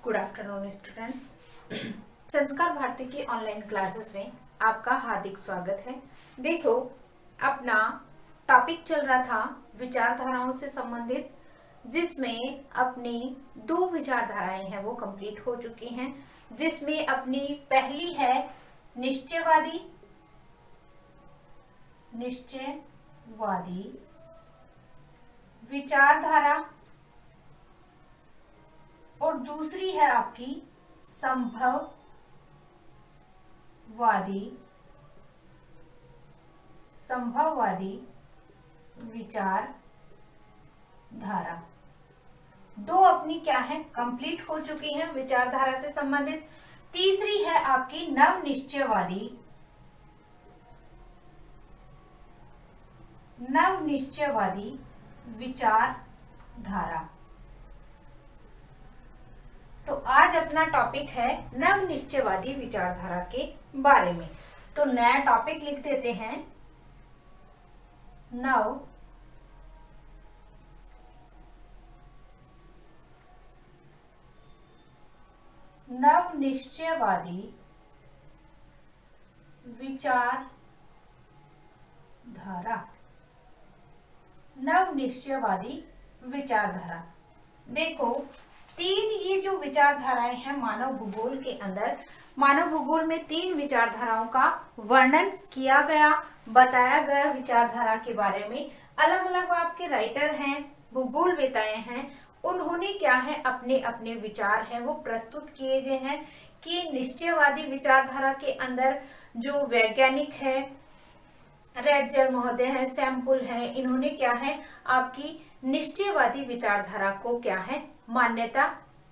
Good afternoon students. संस्कार भारती की online classes में आपका हार्दिक स्वागत है। देखो, अपना टॉपिक चल रहा था विचारधाराओं से संबंधित, जिसमें अपनी 2 विचारधाराएं हैं वो कंप्लीट हो चुकी हैं। जिसमें अपनी पहली है निश्चयवादी विचारधारा और दूसरी है आपकी संभववादी विचारधारा। 2 अपनी क्या है कंप्लीट हो चुकी हैं विचारधारा से संबंधित। तीसरी है आपकी नवनिश्चयवादी विचारधारा। तो आज अपना टॉपिक है नवनिश्चयवादी विचारधारा के बारे में। तो नया टॉपिक लिख देते हैं, नवनिश्चयवादी विचारधारा। देखो, 3 ये जो विचारधाराएं हैं मानव भूगोल के अंदर, मानव भूगोल में 3 विचारधाराओं का वर्णन किया गया, बताया गया विचारधारा के बारे में। अलग अलग आपके राइटर हैं, भूगोलवेताएं हैं, उन्होंने क्या है अपने अपने विचार हैं वो प्रस्तुत किए गए हैं कि निश्चयवादी विचारधारा के अंदर जो वैज्ञानिक है, रेडजल महोदय है, सैम्पुल है, इन्होंने क्या है आपकी निश्चयवादी विचारधारा को क्या है मान्यता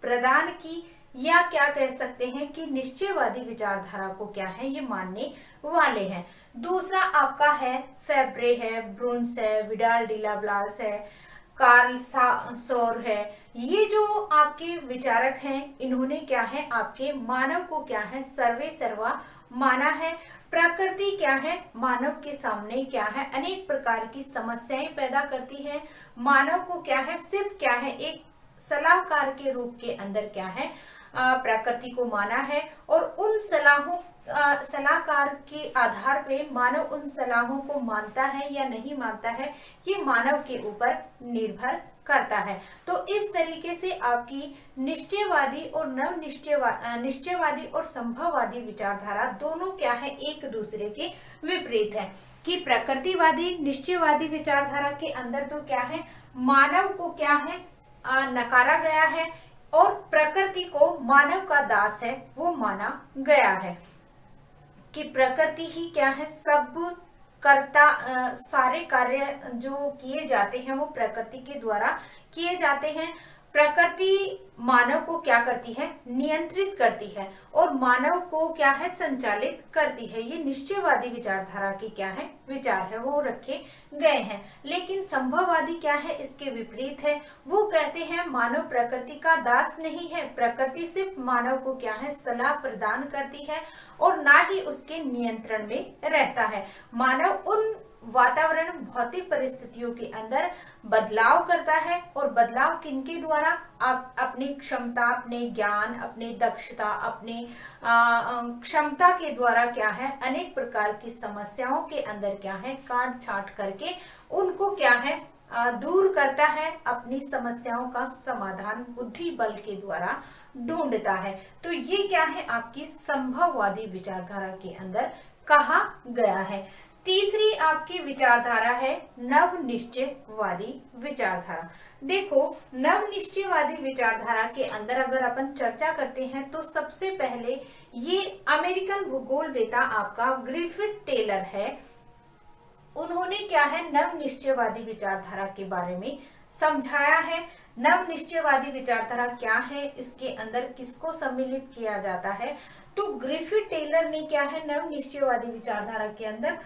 प्रदान की, या क्या कह सकते हैं कि निश्चयवादी विचारधारा को क्या है ये मानने वाले हैं। दूसरा आपका है फेब्रे है, ब्रुन्स है, विडाल डिला ब्लास है, कार्ल सौर है। ये जो आपके विचारक हैं, इन्होंने क्या है आपके मानव को क्या है सर्वे सर्वा माना है। प्रकृति क्या है मानव के सामने क्या है अनेक प्रकार की समस्याएं पैदा करती है। मानव को क्या है सिर्फ क्या है एक सलाहकार के रूप के अंदर क्या है प्रकृति को माना है, और उन सलाहकार के आधार पे मानव उन सलाहों को मानता है या नहीं मानता है, ये मानव के ऊपर निर्भर करता है। तो इस तरीके से आपकी निश्चयवादी और निश्चयवादी और संभववादी विचारधारा दोनों क्या है एक दूसरे के विपरीत है। कि प्रकृतिवादी निश्चयवादी विचारधारा के अंदर तो क्या है मानव को क्या है नकारा गया है, और प्रकृति को मानव का दास है वो माना गया है। कि प्रकृति ही क्या है सब करता, सारे कार्य जो किए जाते हैं वो प्रकृति के द्वारा किए जाते हैं। प्रकृति मानव को क्या करती है नियंत्रित करती है, और मानव को क्या है संचालित करती है। ये निश्चयवादी विचारधारा के क्या है विचार है वो रखे गए हैं। लेकिन संभववादी क्या है इसके विपरीत है। वो कहते हैं मानव प्रकृति का दास नहीं है, प्रकृति सिर्फ मानव को क्या है सलाह प्रदान करती है और ना ही उसके नियंत्रण में रहता है। मानव उन वातावरण भौतिक परिस्थितियों के अंदर बदलाव करता है, और बदलाव किनके द्वारा आप अपनी क्षमता, अपने ज्ञान, अपने दक्षता, अपने क्षमता के द्वारा क्या है अनेक प्रकार की समस्याओं के अंदर क्या है काट छाट करके उनको क्या है दूर करता है, अपनी समस्याओं का समाधान बुद्धि बल के द्वारा ढूंढता है। तो ये क्या है आपकी संभववादी विचारधारा के अंदर कहा गया है। तीसरी आपकी विचारधारा है नवनिश्चयवादी विचारधारा। देखो, नवनिश्चयवादी विचारधारा के अंदर अगर अपन चर्चा करते हैं तो सबसे पहले ये अमेरिकन भूगोलवेता आपका ग्रिफिथ टेलर है। उन्होंने क्या है नवनिश्चयवादी विचारधारा के बारे में समझाया है। नवनिश्चयवादी विचारधारा क्या है, इसके अंदर किसको सम्मिलित किया जाता है। तो ग्रिफिथ टेलर ने क्या है नवनिश्चयवादी विचारधारा के अंदर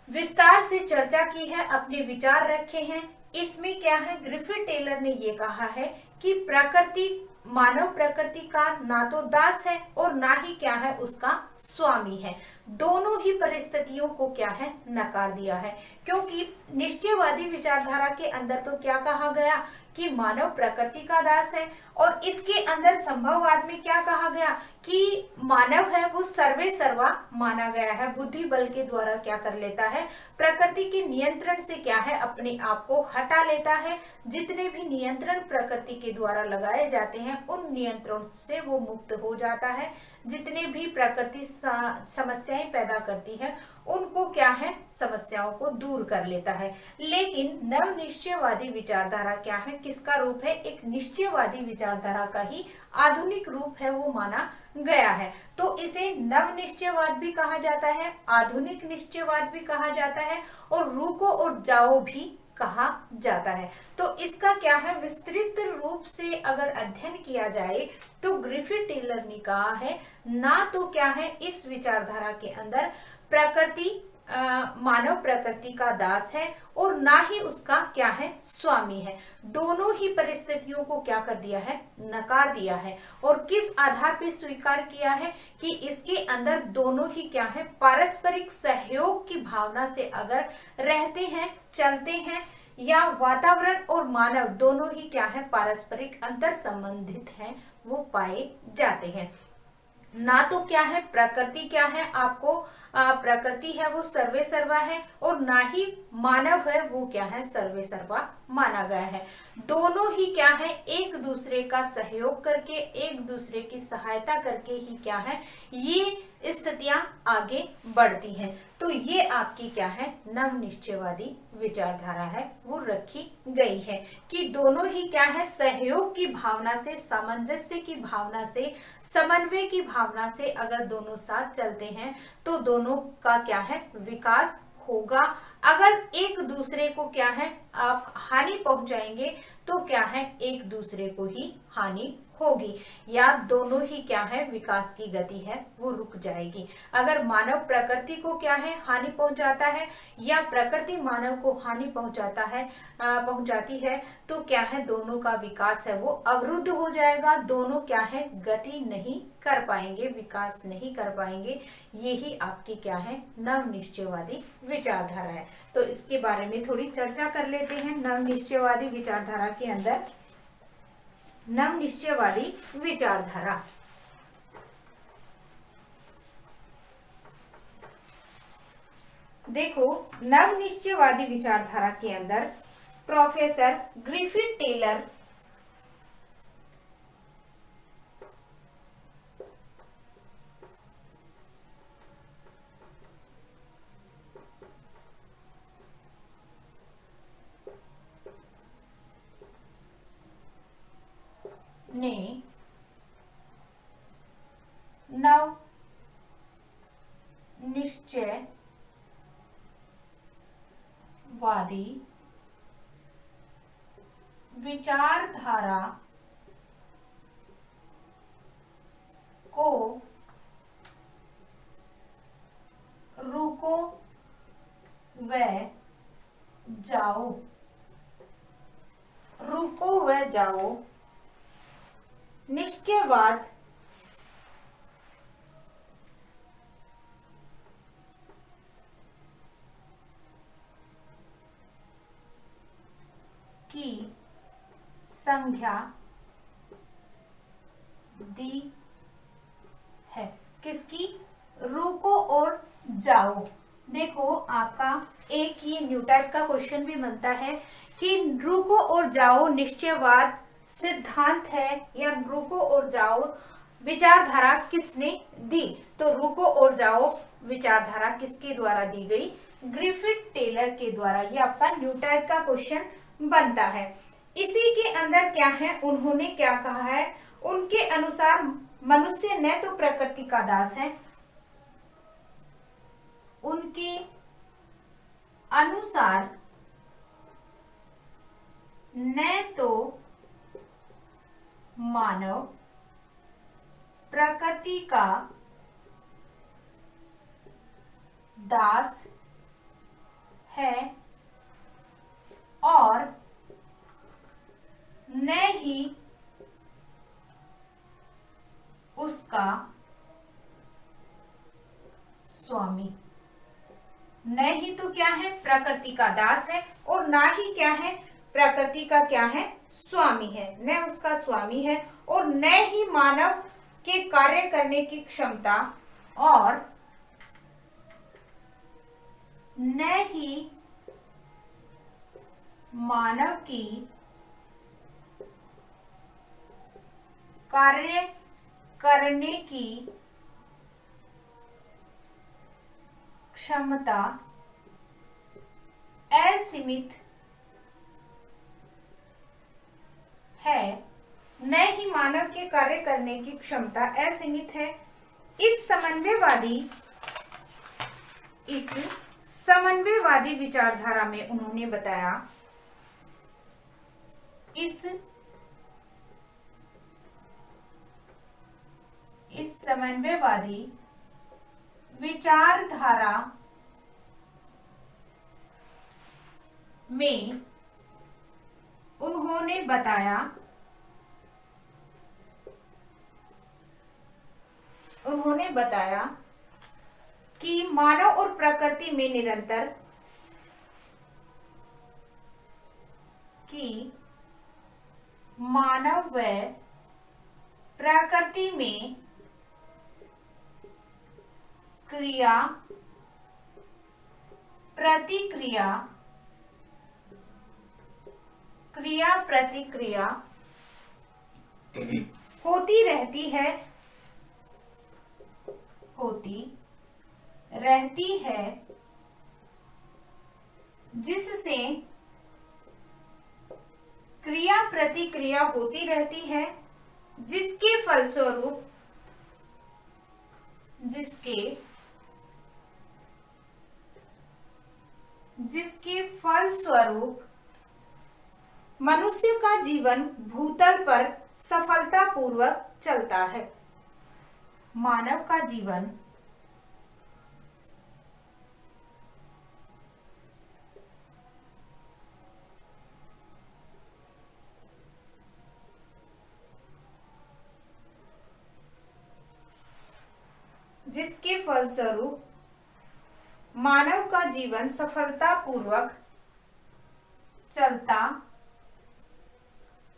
विस्तार से चर्चा की है, अपने विचार रखे हैं। इसमें क्या है ग्रिफिथ टेलर ने ये कहा है कि प्रकृति मानव प्रकृति का ना तो दास है और ना ही क्या है उसका स्वामी है। दोनों ही परिस्थितियों को क्या है नकार दिया है, क्योंकि निश्चयवादी विचारधारा के अंदर तो क्या कहा गया कि मानव प्रकृति का दास है। और इसके अंदर संभववाद में क्या कहा गया कि मानव है वो सर्वे सर्वा माना गया है, बुद्धि बल के द्वारा क्या कर लेता है, प्रकृति के नियंत्रण से क्या है अपने आप को हटा लेता है। जितने भी नियंत्रण प्रकृति के द्वारा लगाए जाते हैं उन नियंत्रण से वो मुक्त हो जाता है। जितने भी प्रकृति समस्याएं पैदा करती है उनको क्या है, समस्याओं को दूर कर लेता है। लेकिन नव निश्चयवादी विचारधारा क्या है, किसका रूप है, एक निश्चयवादी विचारधारा का ही आधुनिक रूप है वो माना गया है। तो इसे नव निश्चयवाद भी कहा जाता है, आधुनिक निश्चयवाद भी कहा जाता है और रुको और जाओ भी कहा जाता है। तो इसका क्या है, विस्तृत रूप से अगर अध्ययन किया जाए तो ग्रिफिथ टेलर ने कहा है ना तो क्या है इस विचारधारा के अंदर प्रकृति मानव प्रकृति का दास है और ना ही उसका क्या है, स्वामी है। दोनों ही परिस्थितियों को क्या कर दिया है, नकार दिया है। और किस आधार पर स्वीकार किया है कि इसके अंदर दोनों ही क्या है, पारस्परिक सहयोग की भावना से अगर रहते हैं, चलते हैं, या वातावरण और मानव दोनों ही क्या है, पारस्परिक अंतर संबंधित हैं, वो पाए जाते हैं। ना तो क्या है, प्रकृति क्या है, आपको प्रकृति है वो सर्वे सर्वा है और ना ही मानव है वो क्या है, सर्वे सर्वा माना गया है। दोनों ही क्या है, एक दूसरे का सहयोग करके, एक दूसरे की सहायता करके ही क्या है, ये स्थितियां आगे बढ़ती हैं। तो ये आपकी क्या है, नव निश्चयवादी विचारधारा है वो रखी गई है कि दोनों ही क्या है, सहयोग की भावना से, सामंजस्य की भावना से, समन्वय की भावना से अगर दोनों साथ चलते हैं तो दोनों का क्या है, विकास होगा। अगर एक दूसरे को क्या है, आप हानि पहुंचाएंगे तो क्या है, एक दूसरे को ही हानि होगी या दोनों ही क्या है, विकास की गति है वो रुक जाएगी। अगर मानव प्रकृति को क्या है, हानि पहुंचाता है या प्रकृति मानव को हानि पहुंचाती है तो क्या है, दोनों का विकास है वो अवरुद्ध हो जाएगा। दोनों क्या है, गति नहीं कर पाएंगे, विकास नहीं कर पाएंगे। यही आपकी क्या है, नव निश्चयवादी विचारधारा है। तो इसके बारे में थोड़ी चर्चा कर लेते हैं। नव निश्चयवादी विचारधारा के अंदर नव निश्चयवादी विचारधारा, देखो नव निश्चयवादी विचारधारा के अंदर प्रोफेसर ग्रिफिथ टेलर ने नव निश्चयवादी विचारधारा को रुको व जाओ, रुको व जाओ निश्चयवाद की संज्ञा दी है। किसकी, रुको और जाओ। देखो आपका एक ये न्यू टाइप का क्वेश्चन भी बनता है कि रुको और जाओ निश्चयवाद सिद्धांत है या रुको और जाओ विचारधारा किसने दी। तो रुको और जाओ विचारधारा किसके द्वारा दी गई, ग्रिफिथ टेलर के द्वारा। ये आपका न्यू टाइप का क्वेश्चन बनता है। इसी के अंदर क्या है, उन्होंने क्या कहा है, उनके अनुसार मनुष्य न तो प्रकृति का दास है, उनके अनुसार न तो मानव प्रकृति का दास है और न ही उसका स्वामी। न ही तो क्या है, प्रकृति का दास है और ना ही क्या है, प्रकृति का क्या है, स्वामी है, न उसका स्वामी है, और न ही मानव के कार्य करने की क्षमता और न ही मानव की कार्य करने की क्षमता असीमित है, न ही मानव के कार्य करने की क्षमता असीमित है। इस समन्वयवादी विचारधारा में उन्होंने बताया, इस समन्वयवादी विचारधारा में उन्होंने बताया कि मानव और प्रकृति में निरंतर मानव व प्रकृति में क्रिया प्रतिक्रिया होती रहती है जिससे क्रिया प्रतिक्रिया होती रहती है, जिसके फलस्वरूप मनुष्य का जीवन भूतल पर सफलतापूर्वक चलता है। मानव का जीवन जिसके फलस्वरूप मानव का जीवन सफलतापूर्वक चलता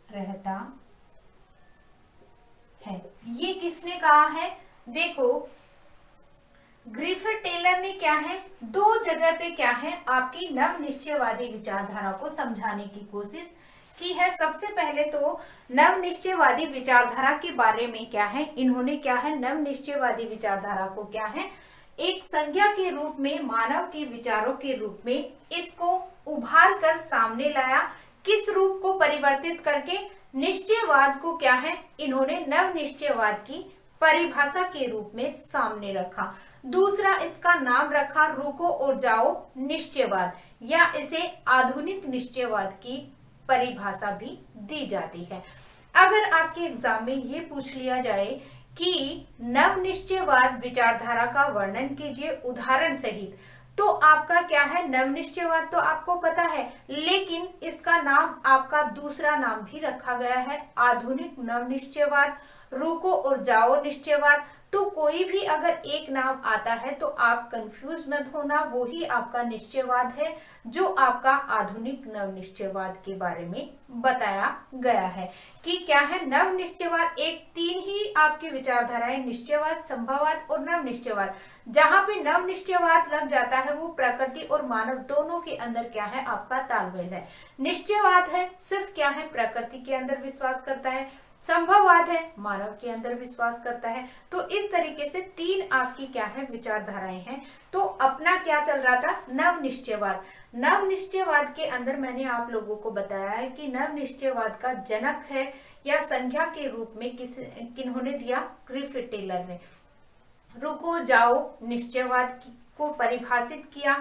रहता है। ये किसने कहा है? देखो, ग्रिफिथ टेलर ने क्या है, दो जगह पे क्या है आपकी नव निश्चयवादी विचारधारा को समझाने की कोशिश की है। सबसे पहले तो नव निश्चयवादी विचारधारा के बारे में क्या है, इन्होंने क्या है नव निश्चयवादी विचारधारा को क्या है एक संज्ञा के रूप में, मानव के विचारों के रूप में इसको उभार कर सामने लाया। किस रूप को परिवर्तित करके? निश्चयवाद को क्या है इन्होंने नव निश्चयवाद की परिभाषा के रूप में सामने रखा। दूसरा इसका नाम रखा रुको और जाओ निश्चयवाद, या इसे आधुनिक निश्चयवाद की परिभाषा भी दी जाती है। अगर आपके एग्जाम में ये पूछ लिया जाए कि नव निश्चयवाद विचारधारा का वर्णन कीजिए उदाहरण सहित, तो आपका क्या है नव निश्चयवाद तो आपको पता है, लेकिन इसका नाम आपका दूसरा नाम भी रखा गया है आधुनिक नव निश्चयवाद, रुको और जाओ निश्चयवाद। तो कोई भी अगर एक नाम आता है तो आप कंफ्यूज मत होना, वो ही आपका निश्चयवाद है जो आपका आधुनिक नव निश्चयवाद के बारे में बताया गया है कि क्या है नव निश्चयवाद। एक तीन ही आपकी विचारधाराएं, निश्चयवाद, संभववाद और नव निश्चयवाद। जहां पे नव निश्चयवाद लग जाता है वो प्रकृति और मानव दोनों के अंदर क्या है आपका तालमेल है। निश्चयवाद है सिर्फ क्या है प्रकृति के अंदर विश्वास करता है, संभववाद है मानव के अंदर विश्वास करता है। तो इस तरीके से तीन आपकी क्या है विचारधाराएं हैं। तो अपना क्या चल रहा था नव निश्चयवाद। नव निश्चयवाद के अंदर मैंने आप लोगों को बताया है कि नव निश्चयवाद का जनक है या संज्ञा के रूप में किन्होंने दिया, ग्रिफिथ टेलर ने रुको जाओ निश्चयवाद को परिभाषित किया।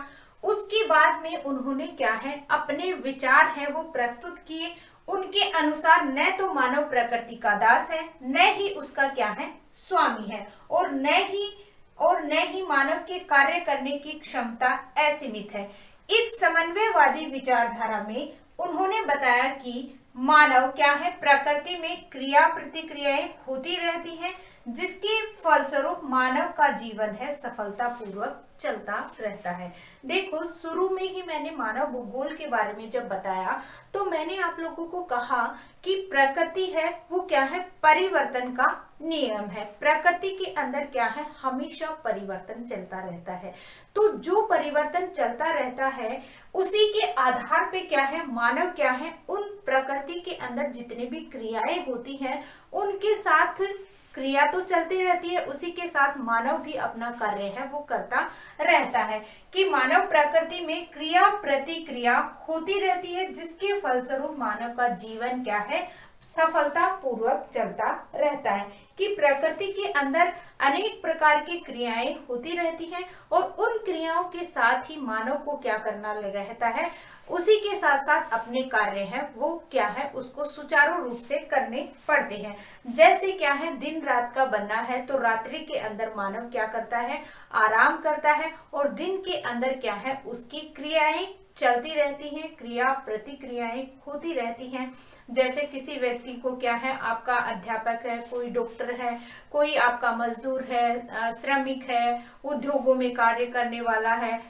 उसके बाद में उन्होंने क्या है अपने विचार हैं वो प्रस्तुत किए। उनके अनुसार न तो मानव प्रकृति का दास है, न ही उसका क्या है स्वामी है, और न ही मानव के कार्य करने की क्षमता असीमित है। इस समन्वयवादी विचारधारा में उन्होंने बताया कि मानव क्या है, प्रकृति में क्रिया प्रतिक्रियाएं होती रहती हैं, जिसके फलस्वरूप मानव का जीवन है सफलतापूर्वक चलता रहता है। देखो, शुरू में ही मैंने मानव भूगोल के बारे में जब बताया तो मैंने आप लोगों को कहा कि प्रकृति है वो क्या है, परिवर्तन का नियम है। प्रकृति के अंदर क्या है, हमेशा परिवर्तन चलता रहता है। तो जो परिवर्तन चलता रहता है उसी के आधार पे क्या है, मानव क्या है, उन प्रकृति के अंदर जितने भी क्रियाएं होती हैं उनके साथ क्रिया तो चलती रहती है, उसी के साथ मानव भी अपना कार्य है वो करता रहता है। कि मानव प्रकृति में क्रिया प्रतिक्रिया होती रहती है, जिसके फलस्वरूप मानव का जीवन क्या है, सफलता पूर्वक चलता रहता है। कि प्रकृति के अंदर अनेक प्रकार की क्रियाएं होती रहती हैं और उन क्रियाओं के साथ ही मानव को क्या करना रहता है, उसी के साथ साथ अपने कार्य है वो क्या है, उसको सुचारू रूप से करने पड़ते हैं। जैसे क्या है, दिन रात का बनना है तो रात्रि के अंदर मानव क्या करता है, आराम करता है और दिन के अंदर क्या है, उसकी क्रियाएं चलती रहती हैं, क्रिया प्रतिक्रियाएं होती रहती हैं। जैसे किसी व्यक्ति को क्या है, आपका अध्यापक है, कोई डॉक्टर है, कोई आपका मजदूर है, श्रमिक है, उद्योगों में कार्य करने वाला है,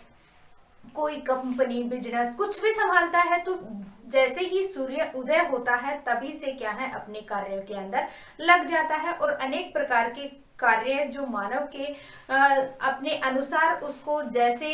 कोई कंपनी बिजनेस कुछ भी संभालता है, तो जैसे ही सूर्य उदय होता है तभी से क्या है, अपने कार्य के अंदर लग जाता है और अनेक प्रकार के कार्य जो मानव के अपने अनुसार उसको जैसे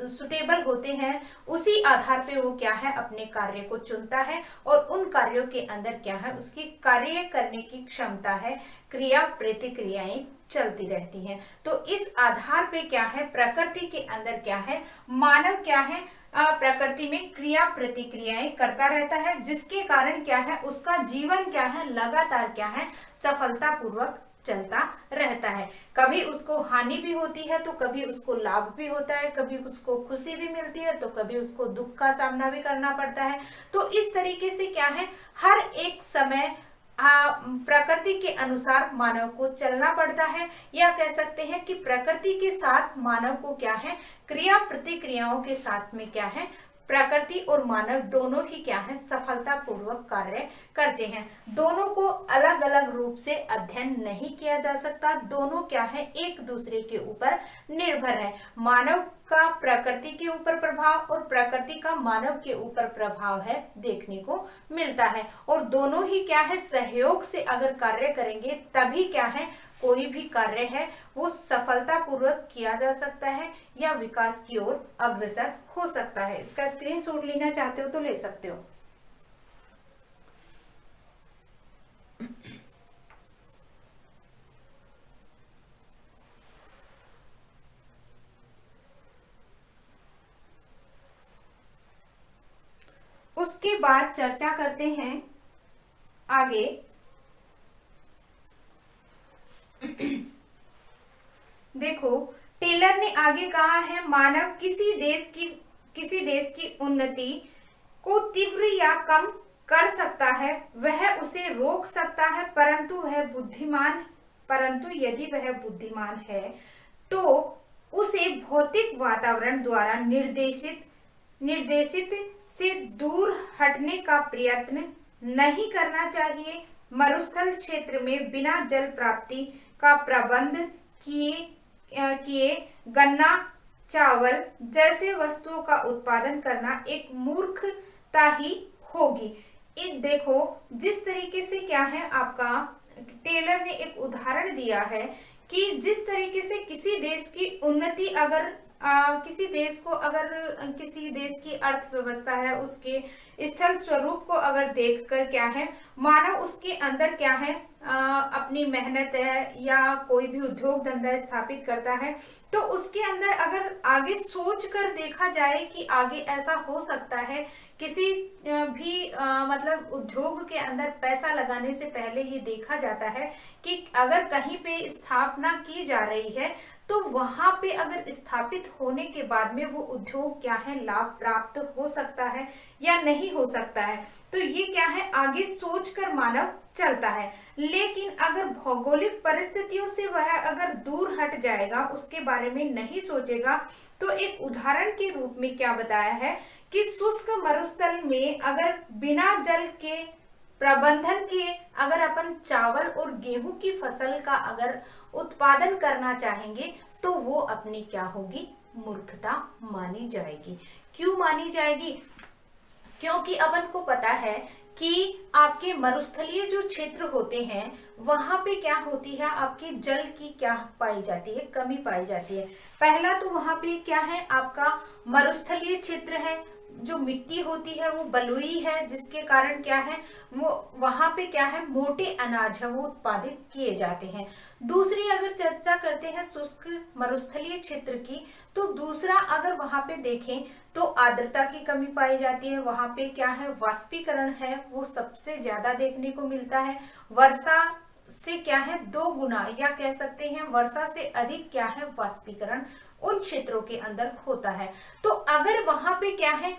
सुटेबल होते हैं उसी आधार पे वो क्या है, अपने कार्य को चुनता है और उन कार्यों के अंदर क्या है, उसकी कार्य करने की क्षमता है, क्रिया प्रतिक्रियाएं चलती रहती हैं। तो इस आधार पे क्या है, प्रकृति के अंदर क्या है, मानव क्या है, प्रकृति में क्रिया प्रतिक्रियाएं करता रहता है, जिसके कारण क्या है, उसका जीवन क्या है, लगातार क्या है, सफलता पूर्वक चलता रहता है। कभी उसको हानि भी होती है तो कभी उसको लाभ भी होता है, कभी उसको खुशी भी मिलती है तो कभी उसको दुख का सामना भी करना पड़ता है। तो इस तरीके से क्या है, हर एक समय प्रकृति के अनुसार मानव को चलना पड़ता है, या कह सकते हैं कि प्रकृति के साथ मानव को क्या है, क्रिया प्रतिक्रियाओं के साथ में क्या है, प्रकृति और मानव दोनों ही क्या है, सफलता पूर्वक कार्य करते हैं। दोनों को अलग अलग रूप से अध्ययन नहीं किया जा सकता, दोनों क्या है, एक दूसरे के ऊपर निर्भर है। मानव का प्रकृति के ऊपर प्रभाव और प्रकृति का मानव के ऊपर प्रभाव है देखने को मिलता है, और दोनों ही क्या है, सहयोग से अगर कार्य करेंगे तभी क्या है, कोई भी कार्य है वो सफलता पूर्वक किया जा सकता है या विकास की ओर अग्रसर हो सकता है। इसका स्क्रीनशॉट लेना चाहते हो तो ले सकते हो। उसके बाद चर्चा करते हैं आगे। देखो, टेलर ने आगे कहा है, मानव किसी देश की उन्नति को तीव्र या कम कर सकता है, वह उसे रोक सकता है, परंतु यदि वह बुद्धिमान है तो उसे भौतिक वातावरण द्वारा निर्देशित से दूर हटने का प्रयत्न नहीं करना चाहिए। मरुस्थल क्षेत्र में बिना जल प्राप्ति का प्रबंध किए गन्ना चावल जैसे वस्तुओं का उत्पादन करना एक मूर्खता ही होगी। देखो, जिस तरीके से क्या है, आपका टेलर ने एक उदाहरण दिया है कि जिस तरीके से किसी देश की उन्नति अगर किसी देश की अर्थव्यवस्था है, उसके स्थल स्वरूप को अगर देखकर क्या है, मानव उसके अंदर क्या है, अपनी मेहनत है या कोई भी उद्योग धंधा स्थापित करता है, तो उसके अंदर अगर आगे सोच कर देखा जाए कि आगे ऐसा हो सकता है, किसी भी मतलब उद्योग के अंदर पैसा लगाने से पहले ये देखा जाता है कि अगर कहीं पे स्थापना की जा रही है तो वहां पे अगर स्थापित होने के बाद में वो उद्योग क्या है, लाभ प्राप्त हो सकता है या नहीं हो सकता है। तो ये क्या है, आगे सोचकर मानव चलता है। लेकिन अगर भौगोलिक परिस्थितियों से वह अगर दूर हट जाएगा, उसके बारे में नहीं सोचेगा, तो एक उदाहरण के रूप में क्या बताया है कि शुष्क मरुस्थल में अगर बिना जल के प्रबंधन के अगर अपन चावल और गेहूं की फसल का अगर उत्पादन करना चाहेंगे तो वो अपनी क्या होगी, मूर्खता मानी जाएगी। क्यों मानी जाएगी? क्योंकि अपन को पता है कि आपके मरुस्थलीय जो क्षेत्र होते हैं वहां पे क्या होती है, आपके जल की क्या पाई जाती है, कमी पाई जाती है। पहला तो वहां पे क्या है, आपका मरुस्थलीय क्षेत्र है, जो मिट्टी होती है वो बलुई है, जिसके कारण क्या है वो वहां पे क्या है, मोटे अनाज है वो उत्पादित किए जाते हैं। दूसरी अगर चर्चा करते हैं शुष्क मरुस्थलीय क्षेत्र की, तो दूसरा अगर वहां पे देखें तो आर्द्रता की कमी पाई जाती है। वहां पे क्या है, वाष्पीकरण है वो सबसे ज्यादा देखने को मिलता है। वर्षा से क्या है, 2 गुना या कह सकते हैं वर्षा से अधिक क्या है, वाष्पीकरण उन क्षेत्रों के अंदर होता है। तो अगर वहां पे क्या है,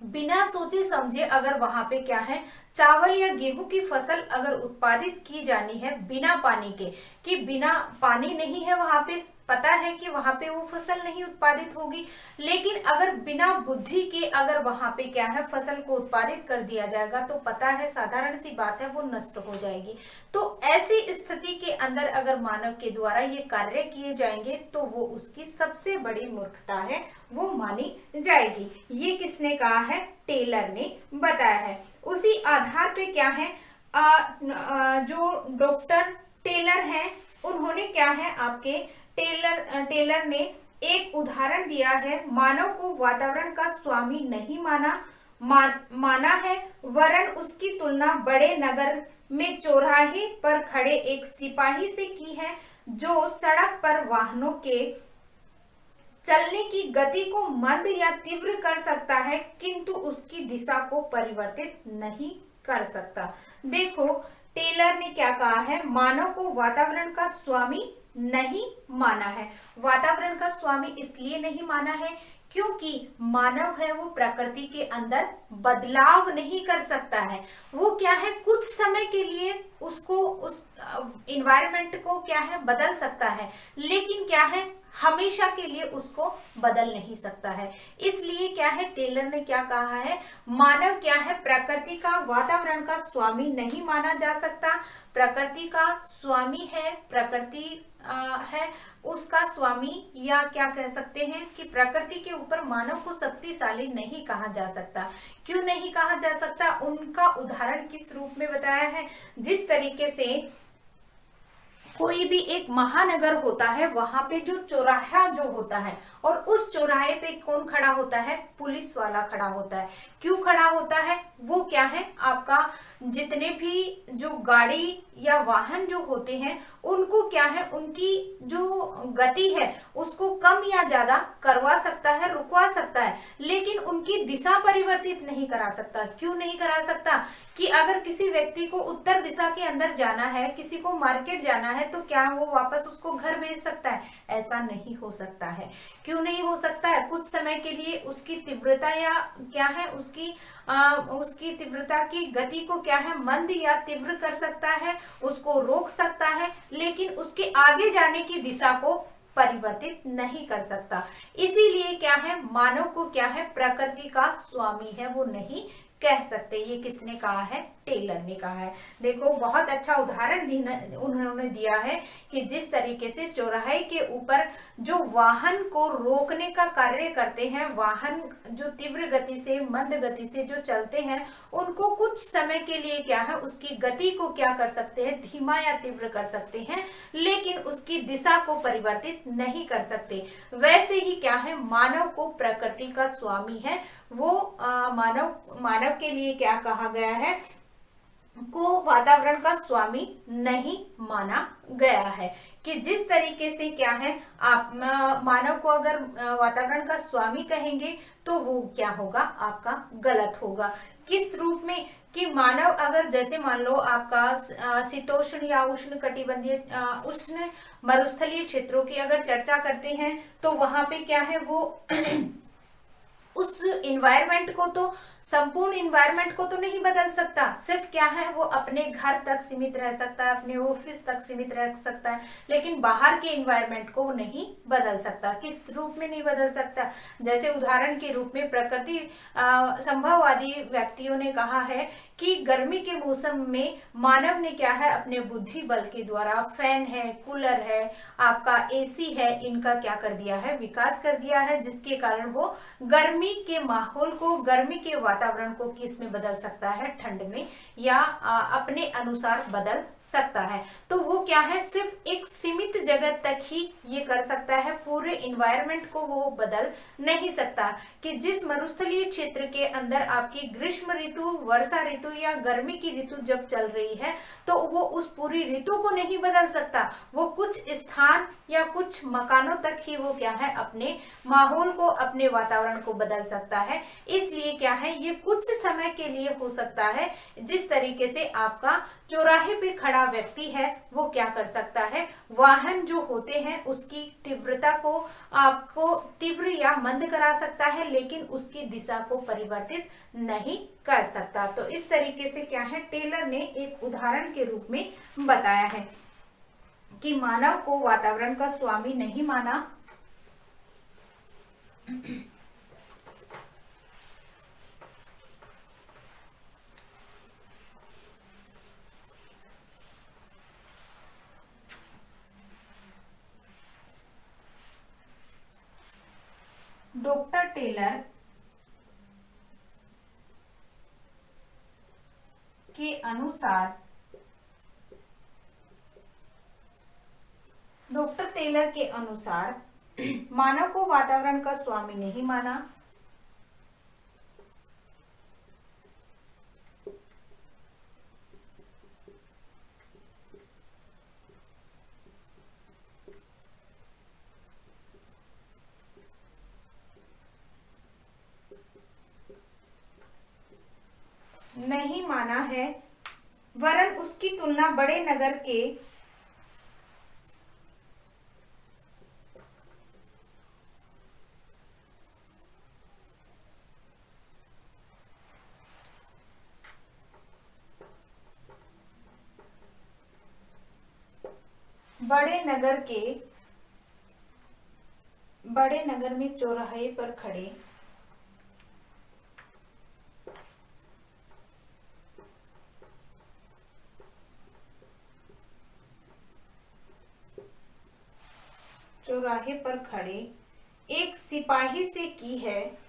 बिना सोचे समझे अगर वहां पे क्या है, चावल या गेहूं की फसल अगर उत्पादित की जानी है बिना पानी के, कि बिना पानी नहीं है वहां पे, पता है कि वहां पे वो फसल नहीं उत्पादित होगी, लेकिन अगर बिना बुद्धि के अगर वहां पे क्या है फसल को उत्पादित कर दिया जाएगा तो पता है साधारण सी बात है वो नष्ट हो जाएगी। तो ऐसी स्थिति के अंदर अगर मानव के द्वारा ये कार्य किए जाएंगे तो वो उसकी सबसे बड़ी मूर्खता है, वो मानी जाएगी। ये किसने कहा है, टेलर ने बताया है। उसी आधार पे क्या है, जो डॉक्टर टेलर हैं उन्होंने क्या है, आपके टेलर ने एक उदाहरण दिया है। मानव को वातावरण का स्वामी नहीं माना है, वरन उसकी तुलना बड़े नगर में चौराहे पर खड़े एक सिपाही से की है, जो सड़क पर वाहनों के चलने की गति को मंद या तीव्र कर सकता है, किंतु उसकी दिशा को परिवर्तित नहीं कर सकता। देखो टेलर ने क्या कहा है, मानव को वातावरण का स्वामी नहीं माना है। वातावरण का स्वामी इसलिए नहीं माना है क्योंकि मानव है वो प्रकृति के अंदर बदलाव नहीं कर सकता है। वो क्या है, कुछ समय के लिए उसको उस इन्वायरमेंट को क्या है बदल सकता है, लेकिन क्या है हमेशा के लिए उसको बदल नहीं सकता है। इसलिए क्या है, टेलर ने क्या कहा है, मानव क्या है, प्रकृति का वातावरण का स्वामी नहीं माना जा सकता। प्रकृति का स्वामी है, प्रकृति है उसका स्वामी, या क्या कह सकते हैं कि प्रकृति के ऊपर मानव को शक्तिशाली नहीं कहा जा सकता। क्यों नहीं कहा जा सकता? उनका उदाहरण किस रूप में बताया है, जिस तरीके से कोई भी एक महानगर होता है, वहां पे जो चौराहा जो होता है और उस चौराहे पे कौन खड़ा होता है, पुलिस वाला खड़ा होता है। क्यों खड़ा होता है? वो क्या है, आपका जितने भी जो गाड़ी या वाहन जो होते हैं उनको क्या है, उनकी जो गति है उसको कम या ज्यादा करवा सकता है, रुकवा सकता है, लेकिन उनकी दिशा परिवर्तित नहीं करा सकता। क्यों नहीं करा सकता? कि अगर किसी व्यक्ति को उत्तर दिशा के अंदर जाना है, किसी को मार्केट जाना है, तो क्या वो वापस उसको घर भेज सकता है? ऐसा नहीं हो सकता है। क्यों नहीं हो सकता है? कुछ समय के लिए उसकी तीव्रता या क्या है, उसकी तीव्रता की गति को क्या है, मंद या तीव्र कर सकता है, उसको रोक सकता है, लेकिन उसके आगे जाने की दिशा को परिवर्तित नहीं कर सकता। इसीलिए क्या है, मानव को क्या है, प्रकृति का स्वामी है वो नहीं कह सकते। ये किसने कहा है? टेलर ने कहा है। देखो बहुत अच्छा उदाहरण उन्होंने दिया है कि जिस तरीके से चौराहे के ऊपर जो वाहन को रोकने का कार्य करते हैं, वाहन जो तीव्र गति से मंद गति से जो चलते हैं, उनको कुछ समय के लिए क्या है, उसकी गति को क्या कर सकते हैं, धीमा या तीव्र कर सकते हैं, लेकिन उसकी दिशा को परिवर्तित नहीं कर सकते। वैसे ही क्या है, मानव को प्रकृति का स्वामी है वो मानव के लिए क्या कहा गया है, को वातावरण का स्वामी नहीं माना गया है। कि जिस तरीके से क्या है, आप मानव को अगर वातावरण का स्वामी कहेंगे तो वो क्या होगा, आपका गलत होगा। किस रूप में? कि मानव अगर जैसे मान लो आपका शीतोष्ण या उष्ण कटिबंधीय उष्ण मरुस्थलीय क्षेत्रों की अगर चर्चा करते हैं तो वहां पे क्या है, वो उस इन्वायरमेंट को तो संपूर्ण इन्वायरमेंट को तो नहीं बदल सकता, सिर्फ क्या है वो अपने घर तक सीमित रह सकता है, अपने ऑफिस तक सीमित रह सकता है, लेकिन बाहर के इन्वायरमेंट को वो नहीं बदल सकता। किस रूप में नहीं बदल सकता? जैसे उदाहरण के रूप में प्रकृति संभववादी व्यक्तियों ने कहा है कि गर्मी के मौसम में मानव ने क्या है अपने बुद्धि बल के द्वारा फैन है, कूलर है, आपका एसी है, इनका क्या कर दिया है, विकास कर दिया है, जिसके कारण वो गर्मी के माहौल को, गर्मी के वातावरण को किस में बदल सकता है, ठंड में, या अपने अनुसार बदल सकता है। तो वो क्या है सिर्फ एक सीमित जगह तक ही ये कर सकता है, पूरे इन्वायरमेंट को वो बदल नहीं सकता। कि जिस मरुस्थलीय क्षेत्र के अंदर आपकी ग्रीष्म ऋतु, वर्षा ऋतु या गर्मी की ऋतु जब चल रही है तो वो उस पूरी ऋतु को नहीं बदल सकता, वो कुछ स्थान या कुछ मकानों तक ही वो क्या है अपने माहौल को, अपने वातावरण को बदल सकता है। इसलिए क्या है ये कुछ समय के लिए हो सकता है। जिस तरीके से आपका चौराहे पे खड़ा व्यक्ति है वो क्या कर सकता है, वाहन जो होते हैं उसकी तीव्रता को आपको तीव्र या मंद करा सकता है, लेकिन उसकी दिशा को परिवर्तित नहीं कर सकता। तो इस तरीके से क्या है टेलर ने एक उदाहरण के रूप में बताया है कि मानव को वातावरण का स्वामी नहीं माना, डॉक्टर टेलर के अनुसार मानव को वातावरण का स्वामी नहीं माना, है, वरन उसकी तुलना बड़े नगर के बड़े नगर में चौराहे पर खड़े एक सिपाही से की है।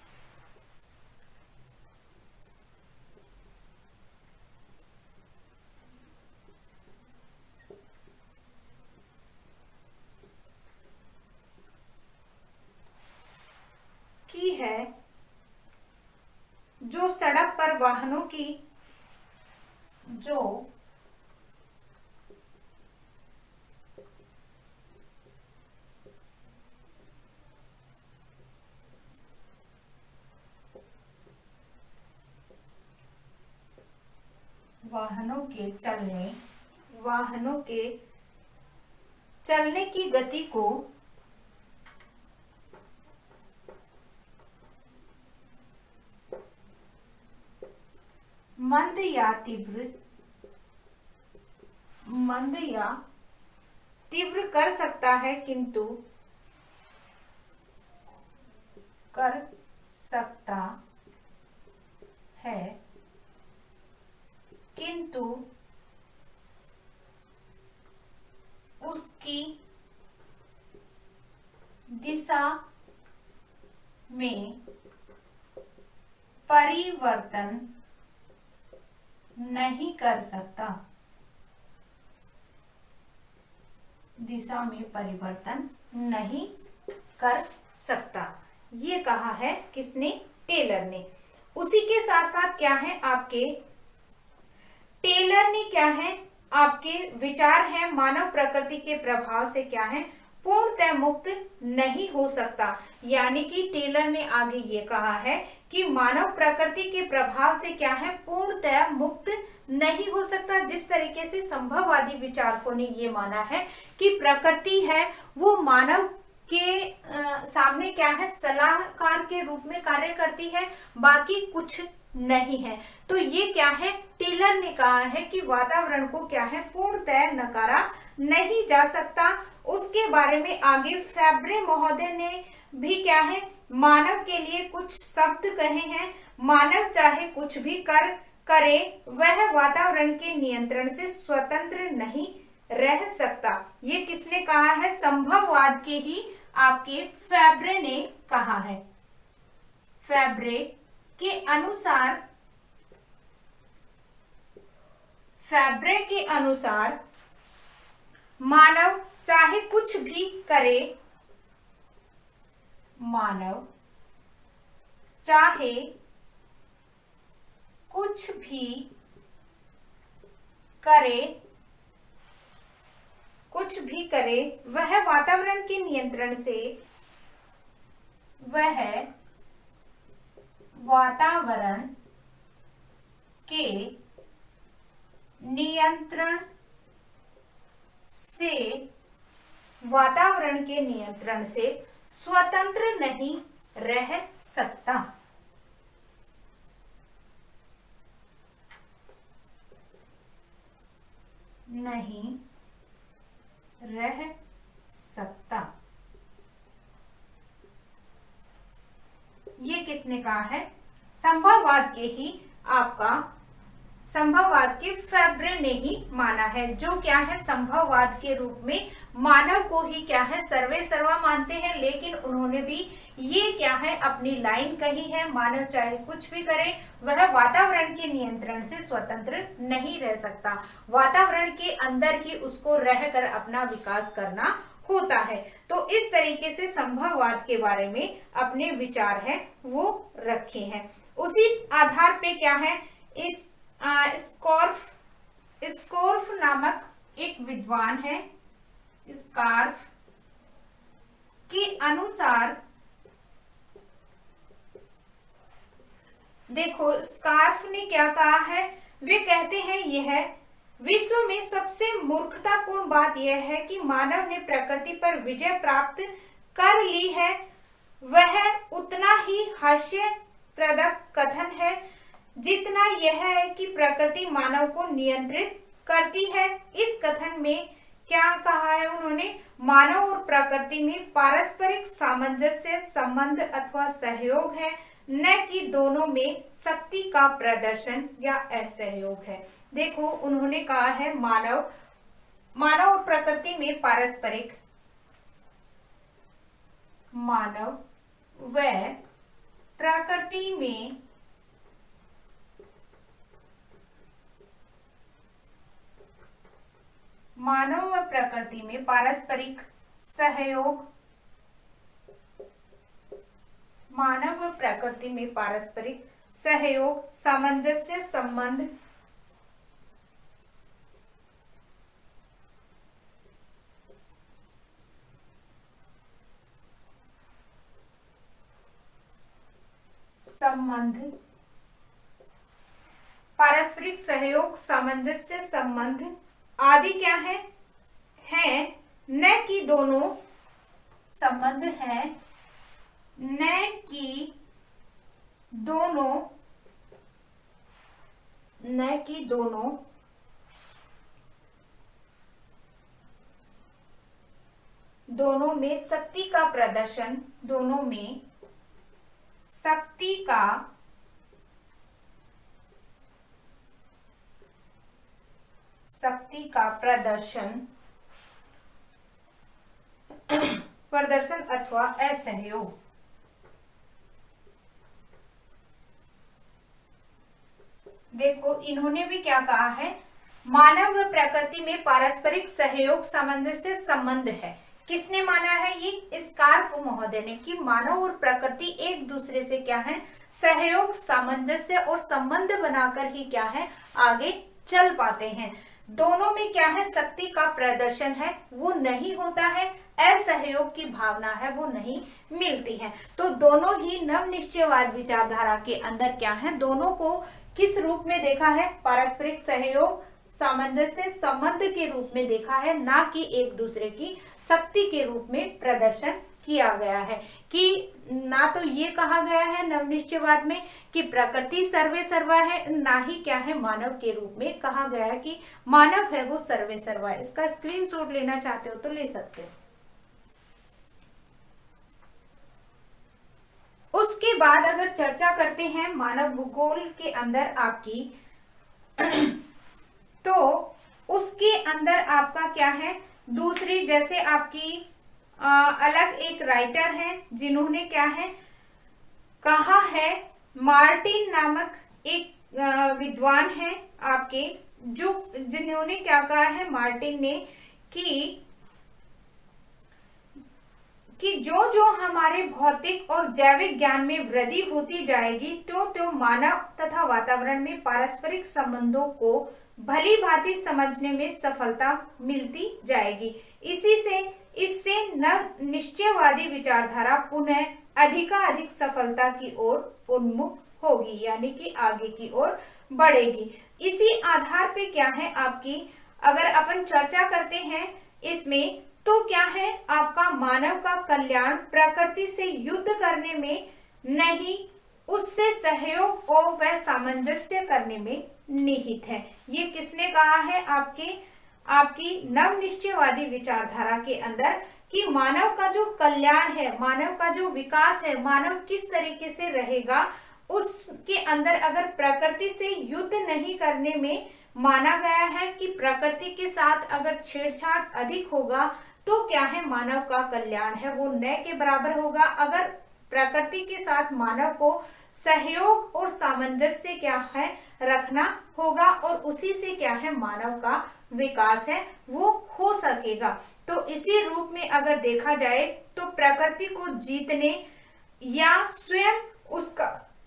जो सड़क पर वाहनों की वाहनों के चलने की गति को मंद या तीव्र कर सकता है, किंतु उसकी दिशा में परिवर्तन नहीं कर सकता। ये कहा है किसने? टेलर ने। उसी के साथ साथ क्या है आपके टेलर ने क्या है आपके विचार है मानव प्रकृति के प्रभाव से क्या है पूर्णतः मुक्त नहीं हो सकता। यानी कि टेलर ने आगे ये कहा है कि मानव प्रकृति के प्रभाव से क्या है पूर्णतः मुक्त नहीं हो सकता। जिस तरीके से संभववादी विचारकों ने ये माना है कि प्रकृति है वो मानव के सामने क्या है सलाहकार के रूप में कार्य करती है, बाकी कुछ नहीं है। तो ये क्या है, टेलर ने कहा है कि वातावरण को क्या है, पूर्णतः नकारा नहीं जा सकता। उसके बारे में आगे फैब्रे महोदय ने भी क्या है, मानव के लिए कुछ शब्द कहे हैं। मानव चाहे कुछ भी करे वह वातावरण के नियंत्रण से स्वतंत्र नहीं रह सकता। ये किसने कहा है, संभववाद के ही आपके फैब्रे ने कहा है। फैब्रे के अनुसार मानव चाहे कुछ भी करे, मानव चाहे कुछ भी करे वह वातावरण के नियंत्रण से वातावरण के नियंत्रण से स्वतंत्र नहीं रह सकता। नहीं रह सकता। ये किसने कहा है, संभववाद के ही संभववाद के फैब्रे ने ही माना है। जो क्या है, संभववाद के रूप में मानव को ही क्या है, सर्वे सर्वा मानते हैं। लेकिन उन्होंने भी ये क्या है, अपनी लाइन कही है, मानव चाहे कुछ भी करे वह वातावरण के नियंत्रण से स्वतंत्र नहीं रह सकता। वातावरण के अंदर ही उसको रहकर अपना विकास करना होता है। तो इस तरीके से संभववाद के बारे में अपने विचार हैं वो रखे हैं। उसी आधार पे क्या है, इस स्कॉर्फ नामक एक विद्वान है, स्कॉर्फ के अनुसार, देखो स्कॉर्फ ने क्या कहा है, वे कहते हैं यह विश्व में सबसे मूर्खतापूर्ण बात यह है कि मानव ने प्रकृति पर विजय प्राप्त कर ली है। वह उतना ही हास्यप्रद कथन है जितना यह है कि प्रकृति मानव को नियंत्रित करती है। इस कथन में क्या कहा है उन्होंने, मानव और प्रकृति में पारस्परिक सामंजस्य, संबंध अथवा सहयोग है, न कि दोनों में शक्ति का प्रदर्शन या असहयोग है। देखो उन्होंने कहा है मानव और प्रकृति में पारस्परिक, मानव व प्रकृति में पारस्परिक सहयोग, मानव व प्रकृति में पारस्परिक सहयोग, सामंजस्य, संबंध, पारस्परिक सहयोग, सामंजस्य, संबंध आदि क्या है न कि दोनों संबंध है, न कि दोनों में शक्ति का प्रदर्शन, दोनों में शक्ति का प्रदर्शन अथवा असहयोग। देखो इन्होंने भी क्या कहा है, मानव व प्रकृति में पारस्परिक सहयोग, सामंजस्य, संबंध है। किसने माना है, ये स्कॉर्फ महोदय ने, कि मानव और प्रकृति एक दूसरे से क्या है, सहयोग, सामंजस्य और संबंध बनाकर ही क्या है, आगे चल पाते हैं। दोनों में क्या है, शक्ति का प्रदर्शन है वो नहीं होता है, असहयोग की भावना है वो नहीं मिलती है। तो दोनों ही नवनिश्चयवाद विचारधारा के अंदर क्या है, दोनों को किस रूप में देखा है, पारस्परिक सहयोग, सामंजस्य, संबंध के रूप में देखा है, ना कि एक दूसरे की शक्ति के रूप में प्रदर्शन किया गया है कि ना तो ये कहा गया है नवनिश्चयवाद में कि प्रकृति सर्वे सर्वा है, ना ही क्या है मानव के रूप में कहा गया है कि मानव है वो सर्वे सर्वा है। इसका स्क्रीनशॉट लेना चाहते हो तो ले सकते हो। उसके बाद अगर चर्चा करते हैं मानव भूगोल के अंदर आपकी तो उसके अंदर आपका क्या है, दूसरी जैसे आपकी अलग एक राइटर है जिन्होंने क्या है कहा है, मार्टिन नामक एक विद्वान है आपके, जो जिन्होंने क्या कहा है मार्टिन ने कि जो जो हमारे भौतिक और जैविक ज्ञान में वृद्धि होती जाएगी तो मानव तथा वातावरण में पारस्परिक संबंधों को भली भांति समझने में सफलता मिलती जाएगी। इससे नव निश्चयवादी विचारधारा पुनः अधिकाधिक सफलता की ओर उन्मुख होगी, यानी कि आगे की ओर बढ़ेगी। इसी आधार पे क्या है आपकी, अगर अपन चर्चा करते हैं इसमें तो क्या है आपका मानव का कल्याण प्रकृति से युद्ध करने में नहीं, उससे सहयोग और वह सामंजस्य करने में निहित है। ये किसने कहा है, आपकी नवनिश्चयवादी विचारधारा के अंदर कि मानव का जो कल्याण है, मानव का जो विकास है, मानव किस तरीके से रहेगा, उसके अंदर अगर प्रकृति से युद्ध नहीं करने में माना गया है कि प्रकृति के साथ अगर छेड़छाड़ अधिक होगा तो क्या है मानव का कल्याण है वो न के बराबर होगा। अगर प्रकृति के साथ मानव को सहयोग और सामंजस्य क्या है रखना होगा और उसी से क्या है मानव का विकास है वो हो सकेगा। तो इसी रूप में अगर देखा जाए तो प्रकृति को जीतने या स्वयं उसका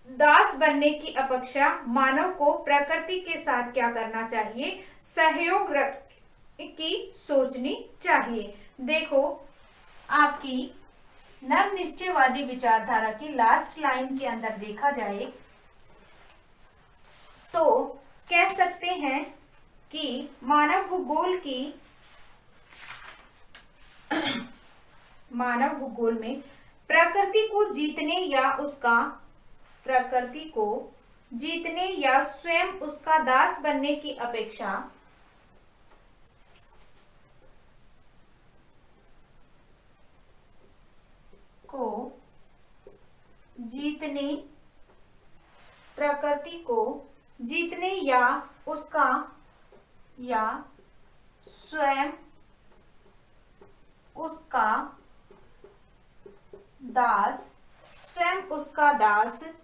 दास बनने की अपेक्षा मानव को प्रकृति के साथ क्या करना चाहिए, सहयोग की सोचनी चाहिए। देखो आपकी नवनिश्चयवादी विचारधारा की लास्ट लाइन के अंदर देखा जाए तो कह सकते हैं कि मानव भूगोल में प्रकृति को जीतने या स्वयं उसका दास बनने की अपेक्षा प्रकृति को जीतने या स्वयं उसका दास बनने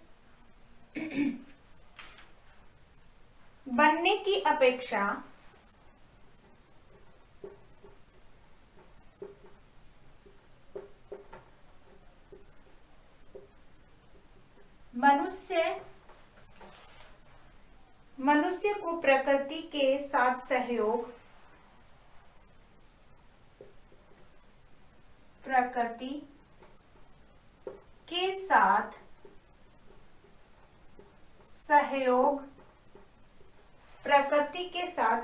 की अपेक्षा मनुष्य को प्रकृति के साथ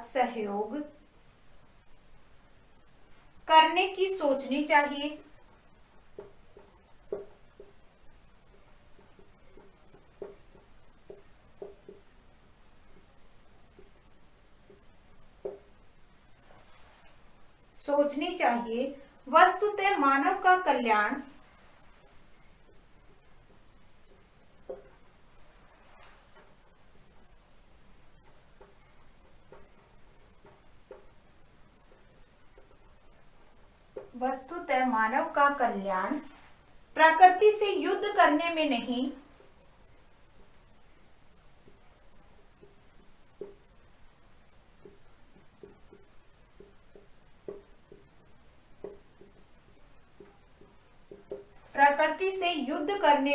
सहयोग करने की सोचनी चाहिए। वस्तुतः मानव का कल्याण प्रकृति से युद्ध करने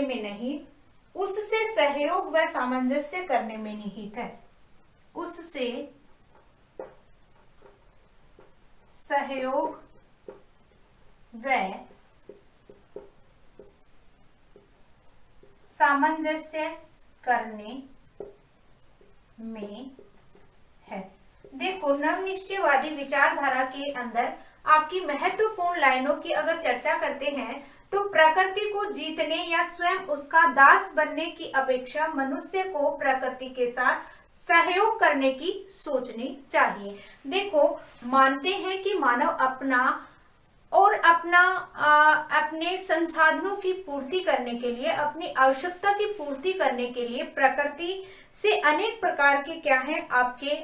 में नहीं, उससे सहयोग व सामंजस्य करने में निहित है। उससे सहयोग व सामंजस्य करने में है। देखो नवनिश्चयवादी विचारधारा के अंदर आपकी महत्वपूर्ण लाइनों की अगर चर्चा करते हैं तो प्रकृति को जीतने या स्वयं उसका दास बनने की अपेक्षा मनुष्य को प्रकृति के साथ सहयोग करने की सोचनी चाहिए। देखो, मानते हैं कि मानव अपने संसाधनों की पूर्ति करने के लिए, अपनी आवश्यकता की पूर्ति करने के लिए प्रकृति से अनेक प्रकार के क्या है आपके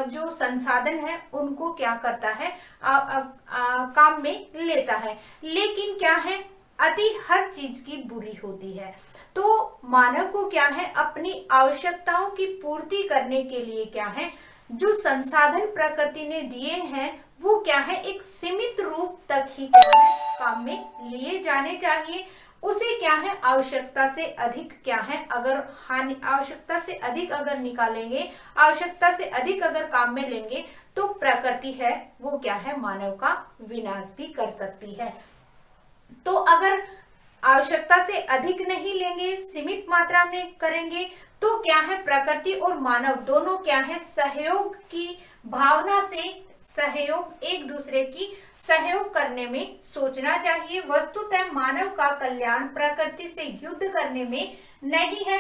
जो संसाधन है उनको क्या करता है, काम में लेता है। लेकिन क्या है, अति हर चीज की बुरी होती है। तो मानव को क्या है, अपनी आवश्यकताओं की पूर्ति करने के लिए क्या है, जो संसाधन प्रकृति ने दिए हैं वो क्या है, एक सीमित रूप तक ही क्या है काम में लिए जाने चाहिए। उसे क्या है, आवश्यकता से अधिक क्या है, अगर आवश्यकता से अधिक अगर निकालेंगे, आवश्यकता से अधिक अगर काम में लेंगे तो प्रकृति है वो क्या है, मानव का विनाश भी कर सकती है। तो अगर आवश्यकता से अधिक नहीं लेंगे, सीमित मात्रा में करेंगे, तो क्या है, प्रकृति और मानव दोनों क्या है, सहयोग की भावना से सहयोग, एक दूसरे की सहयोग करने में सोचना चाहिए। वस्तुतः मानव का कल्याण प्रकृति से युद्ध करने में नहीं है,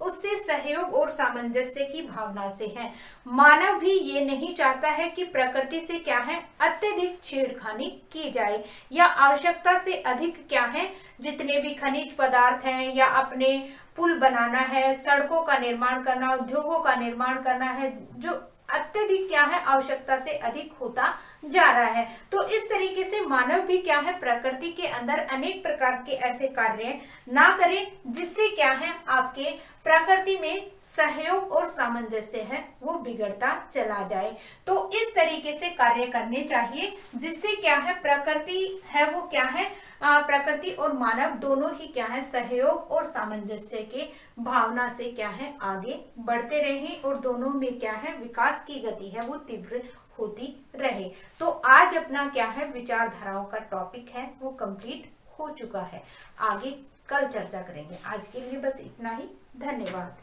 उससे सहयोग और सामंजस्य की भावना से है। मानव भी ये नहीं चाहता है कि प्रकृति से क्या है, अत्यधिक छेड़खानी की जाए या आवश्यकता से अधिक क्या है, जितने भी खनिज पदार्थ हैं या अपने पुल बनाना है, सड़कों का निर्माण करना, उद्योगों का निर्माण करना है, जो अत्यधिक क्या है, आवश्यकता से अधिक होता जा रहा है। तो इस तरीके से मानव भी क्या है, प्रकृति के अंदर अनेक प्रकार के ऐसे कार्य ना करे जिससे क्या है, आपके प्रकृति में सहयोग और सामंजस्य है वो बिगड़ता चला जाए। तो इस तरीके से कार्य करने चाहिए जिससे क्या है, प्रकृति है वो क्या है, प्रकृति और मानव दोनों ही क्या है, सहयोग और सामंजस्य के भावना से क्या है, आगे बढ़ते रहें और दोनों में क्या है, विकास की गति है वो तीव्र होती रहे। तो आज अपना क्या है, विचारधाराओं का टॉपिक है वो कंप्लीट हो चुका है। आगे कल चर्चा करेंगे। आज के लिए बस इतना ही। धन्यवाद।